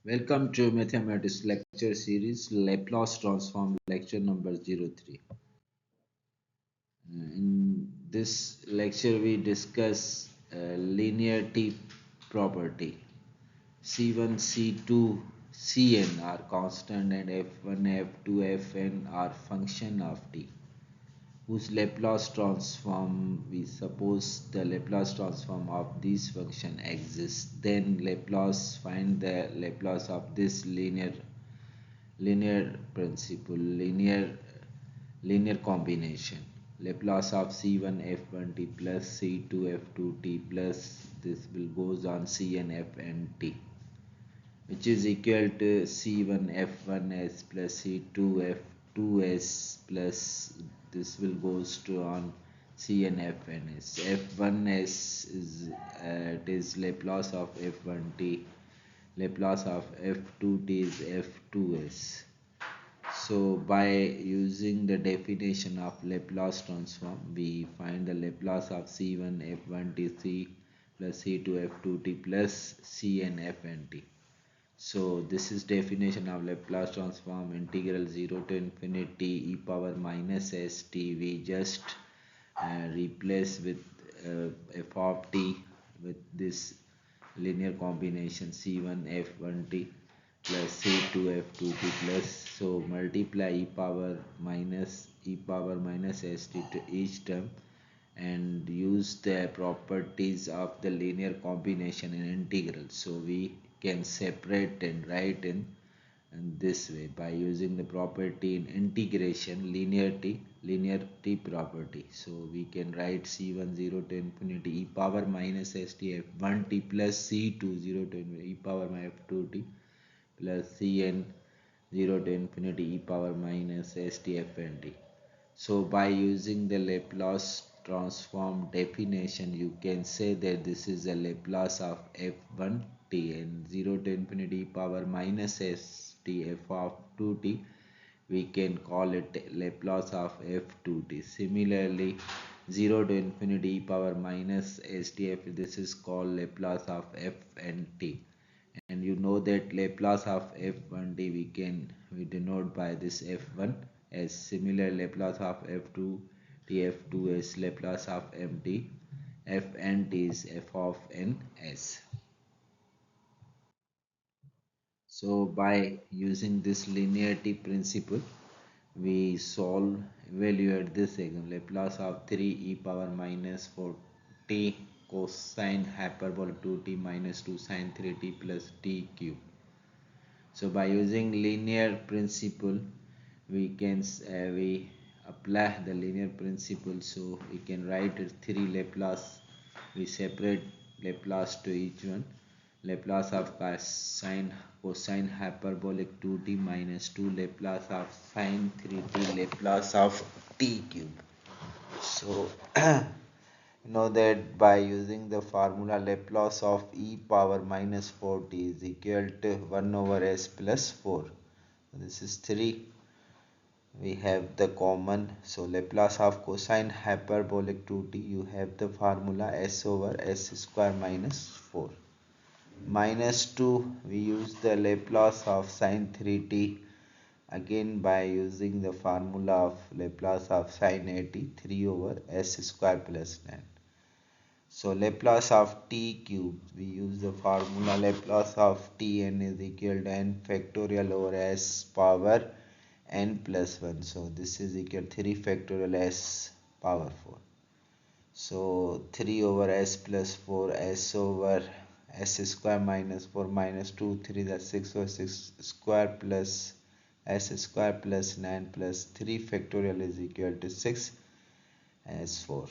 Welcome to Mathematics Lecture Series, Laplace Transform Lecture number 03. In this lecture, we discuss linearity property. C1, C2, Cn are constant and F1, F2, Fn are function of t, whose Laplace transform, we suppose the Laplace transform of this function exists. Then Laplace find the Laplace of this linear principle, linear combination. Laplace of C1 F1t plus C2 F2t plus this will goes on Cn Fnt, which is equal to C1 F1s plus C2 F2s plus this will goes to on Cn Fns. F1s is it is Laplace of F1t, Laplace of F2t is F2s. So by using the definition of Laplace transform, we find the Laplace of C1 F1t C plus C2 F2t plus Cn Fnt. So this is definition of Laplace transform, integral 0 to infinity e power minus st. We just replace with f of t with this linear combination C1 F1t plus C2 F2t plus, so multiply e power minus st to each term and use the properties of the linear combination in integral. So we can separate and write in this way by using the property in integration, linearity property. So we can write C1 0 to infinity e power minus st f1t plus C2 0 to infinity e power minus f2t plus Cn 0 to infinity e power minus st fnt. So by using the Laplace transform definition, you can say that this is a Laplace of f1t, and 0 to infinity power minus st f of 2t, we can call it Laplace of f2t. Similarly, 0 to infinity power minus stf, this is called Laplace of f and t. And you know that Laplace of f1t we denote by this f1 as similar Laplace of f2 tf2 as Laplace of mt, fnt is f of n s. So by using this linearity principle, we evaluate this again. Laplace of 3 e power minus 4t cosine hyperbole 2t minus 2 sine 3t plus t cube. So by using linear principle, we apply the linear principle. So we can write it 3 Laplace. We separate Laplace to each one. Laplace of cosine hyperbolic 2t minus 2 Laplace of sine 3t Laplace of t cube. So you know that by using the formula Laplace of e power minus 4t is equal to 1 over s plus 4. This is 3. We have the common. So Laplace of cosine hyperbolic 2t, you have the formula s over s square minus 4. Minus 2, we use the Laplace of sine 3t. Again by using the formula of Laplace of sine 80, 3 over s square plus 9. So Laplace of t cube, we use the formula Laplace of tn is equal to n factorial over s power n plus 1. So this is equal to 3 factorial s power 4. So 3 over s plus 4 s over s square minus 4 minus 2 3 that's 6 over 6 square plus s square plus 9 plus 3 factorial is equal to 6 s 4.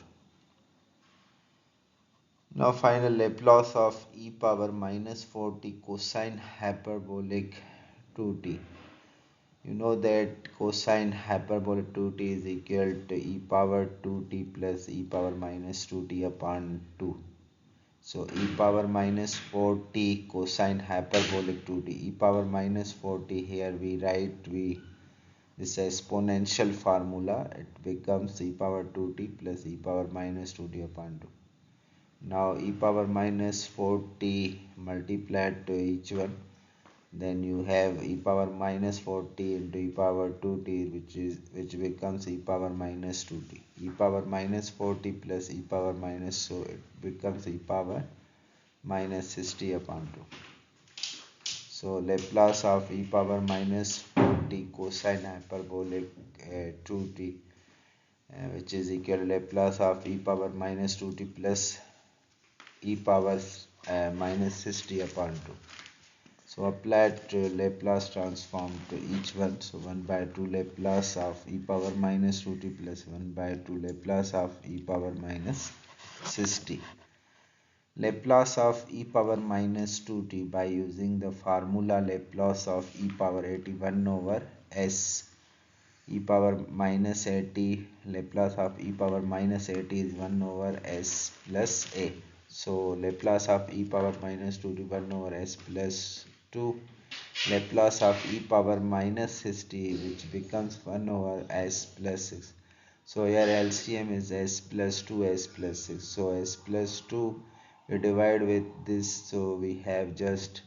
Now find the Laplace of e power minus 4t cosine hyperbolic 2t. You know that cosine hyperbolic 2t is equal to e power 2t plus e power minus 2t upon 2. So e power minus 4t cosine hyperbolic 2t, e power minus 4t, here we write this exponential formula, it becomes e power 2t plus e power minus 2t upon 2. Now e power minus 4t multiplied to each one, Then you have e power minus 4t into e power 2t, which becomes e power minus 2t. E power minus 4t plus e power minus, so it becomes e power minus 60 upon 2. So Laplace of e power minus 4t cosine hyperbolic 2t, which is equal to Laplace of e power minus 2t plus e power minus 60 upon 2. So apply Laplace transform to each one. So 1 by 2 Laplace of e power minus 2t plus 1 by 2 Laplace of e power minus 60. Laplace of e power minus 2t by using the formula Laplace of e power 81 over s. E power minus 80, Laplace of e power minus 80 is 1 over s plus a. So Laplace of e power minus 2 to 1 over s plus 2. Laplace of e power minus 60, which becomes 1 over s plus 6. So here LCM is s plus 2, s plus 6. So s plus 2 we divide with this, so we have just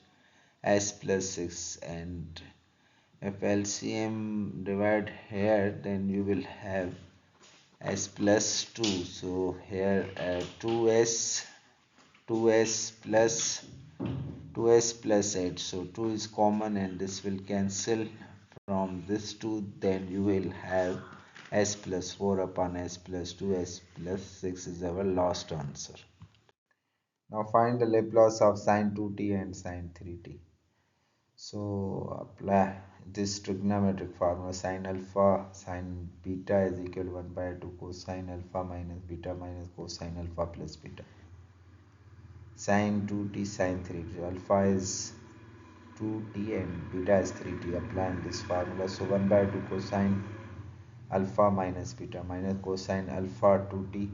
s plus 6, and if LCM divide here, then you will have s plus 2. So here 2s 2s plus 2s plus 8. So 2 is common and this will cancel from this 2. Then you will have s plus 4 upon s plus 2, s plus 6 is our last answer. Now find the Laplace of sine 2t and sine 3t. So apply this trigonometric formula: sine alpha sine beta is equal to 1 by 2 cosine alpha minus beta minus cosine alpha plus beta. Sine 2t sine 3t. Alpha is 2t and beta is 3t. Applying this formula. So 1 by 2 cosine alpha minus beta minus cosine alpha 2t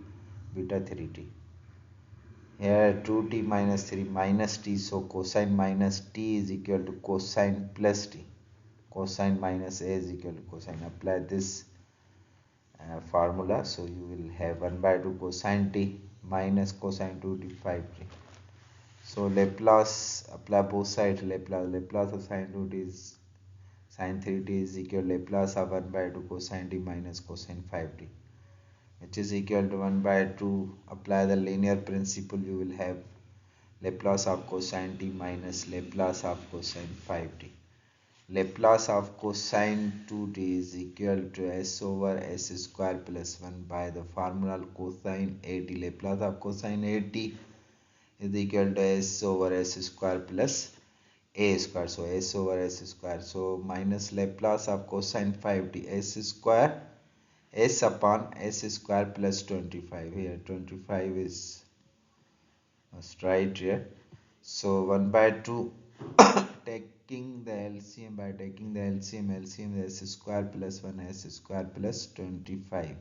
beta 3t. Here 2t minus 3 minus t, so cosine minus t is equal to cosine plus t. Cosine minus a is equal to cosine. Apply this formula, so you will have 1 by 2 cosine t minus cosine 2t 5t. So Laplace, apply both sides. Laplace of sine 2t is sine 3t is equal to Laplace of 1 by 2 cosine t minus cosine 5t, which is equal to 1 by 2. Apply the linear principle, you will have Laplace of cosine t minus Laplace of cosine 5t. Laplace of cosine 2t is equal to s over s square plus 1 by the formula cosine 80. Laplace of cosine 80 is equal to s over s square plus a square. So s over s square. So minus Laplace of cosine 5t, s square, s upon s square plus 25. Here 25 is right here. So 1 by 2 taking the LCM, by taking the LCM is s square plus 1 s square plus 25.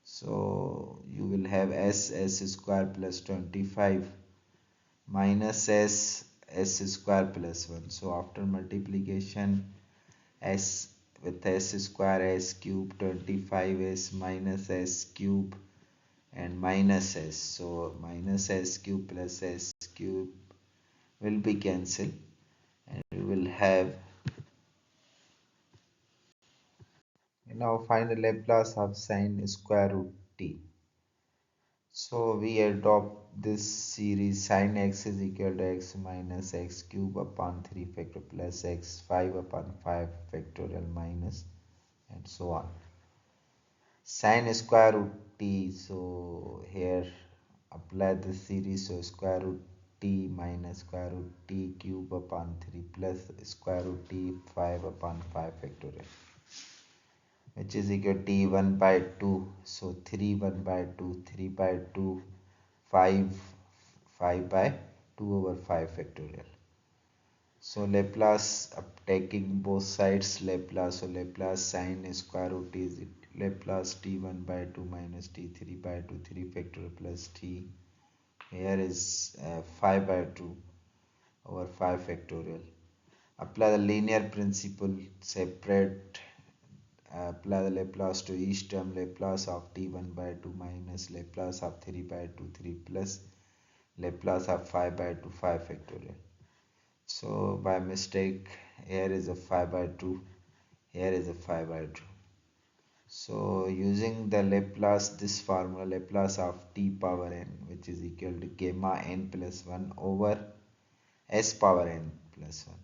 So you will have s square plus 25 minus s square plus 1. So after multiplication, s with s square s cube 25s minus s cube and minus s. So minus s cube plus s cube will be cancelled, and we will have, now find the Laplace of sine square root t. So we adopt this series: sine x is equal to x minus x cube upon 3 factorial plus x 5 upon 5 factorial minus, and so on. Sine square root t, so here apply the series, so square root t minus square root t cube upon 3 plus square root t 5 upon 5 factorial, which is equal to t 1 by 2. So 3 1 by 2, 3 by 2, 5 5 by 2 over 5 factorial. So Laplace, taking both sides Laplace, so Laplace sine square root t is Laplace t1 by 2 minus t3 by 2 3 factorial plus t, here is 5 by 2 over 5 factorial. Apply the linear principle, separate, apply the Laplace to each term. Laplace of t1 by 2 minus Laplace of 3 by 2 3 plus Laplace of 5 by 2 5 factorial. So by mistake, here is a 5 by 2, here is a 5 by 2. So using the Laplace, this formula, Laplace of t power n, which is equal to gamma n plus 1 over s power n plus 1.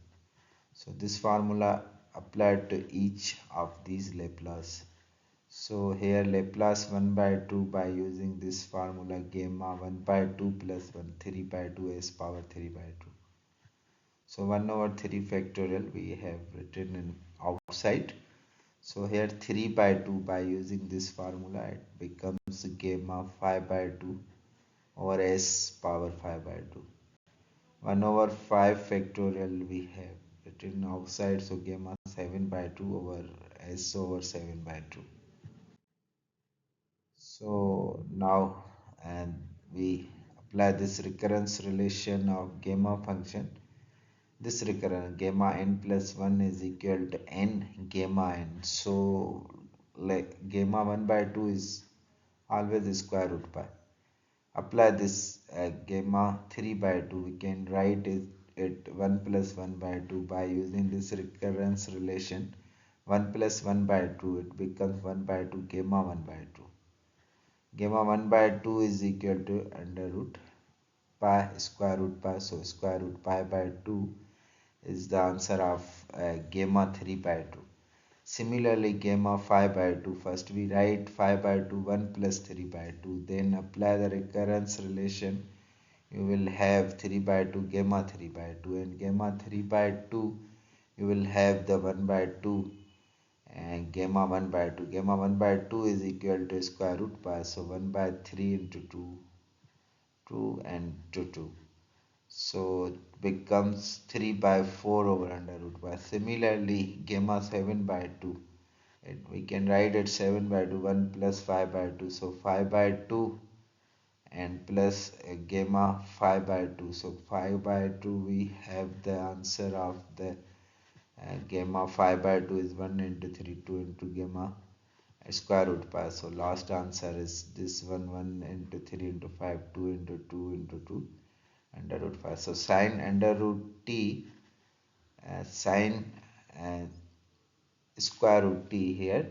So this formula applied to each of these Laplace. So here Laplace 1 by 2 by using this formula gamma 1 by 2 plus 1 3 by 2 s power 3 by 2. So 1 over 3 factorial we have written in outside. So here 3 by 2 by using this formula it becomes gamma 5 by 2 over s power 5 by 2. 1 over 5 factorial we have written outside, so gamma 7 by 2 over s over 7 by 2. So now and we apply this recurrence relation of gamma function. This recurrence gamma n plus 1 is equal to n gamma n. So like gamma 1 by 2 is always the square root pi. Apply this gamma 3 by 2, we can write it 1 plus 1 by 2 by using this recurrence relation. 1 plus 1 by 2 it becomes 1 by 2 gamma 1 by 2. Gamma 1 by 2 is equal to under root pi square root pi, so square root pi by 2 is the answer of gamma 3 by 2. Similarly, gamma 5 by 2, first we write 5 by 2 1 plus 3 by 2, then apply the recurrence relation. You will have 3 by 2 gamma 3 by 2, and gamma 3 by 2 you will have the 1 by 2 and gamma 1 by 2. Gamma 1 by 2 is equal to square root pi, so 1 by 3 into 2, 2 and 2. So it becomes 3 by 4 over under root pi. Similarly, gamma 7 by 2, we can write it 7 by 2, 1 plus 5 by 2. So 5 by 2 and plus gamma 5 by 2. So 5 by 2 we have the answer of the gamma 5 by 2 is 1 into 3, 2 into gamma square root pi. So last answer is this 1, 1 into 3 into 5, 2 into 2 into 2 under root 5. So sine under root t, sine square root t here,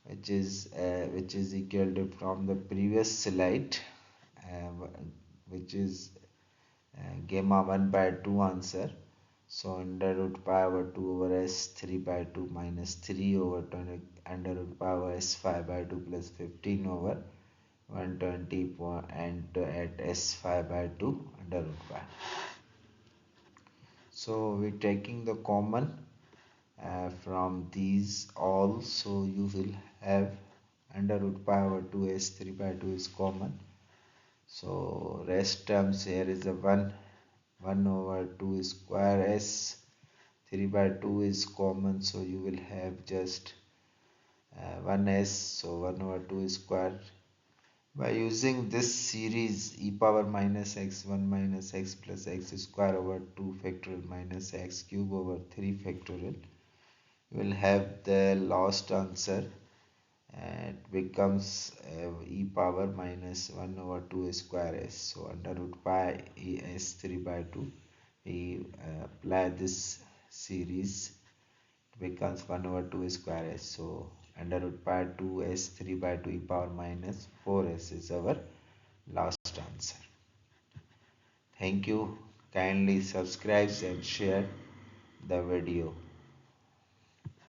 which is equal to from the previous slide, which is gamma 1 by 2 answer. So under root pi over 2 over s 3 by 2 minus 3 over 20 under root pi over s 5 by 2 plus 15 over 120 and at s 5 by 2 under root pi. So we're taking the common from these all, so you will have under root pi over 2 s 3 by 2 is common. So rest terms here is a 1 over 2 square s 3 by 2 is common, so you will have just 1s, so 1 over 2 square. By using this series e power minus x 1 minus x plus x square over 2 factorial minus x cube over 3 factorial, you will have the last answer. It becomes e power minus 1 over 2 square s. So under root pi s 3 by 2, we apply this series, it becomes 1 over 2 square s. So under root pi 2 s 3 by 2 e power minus 4s is our last answer. Thank you. Kindly subscribe and share the video.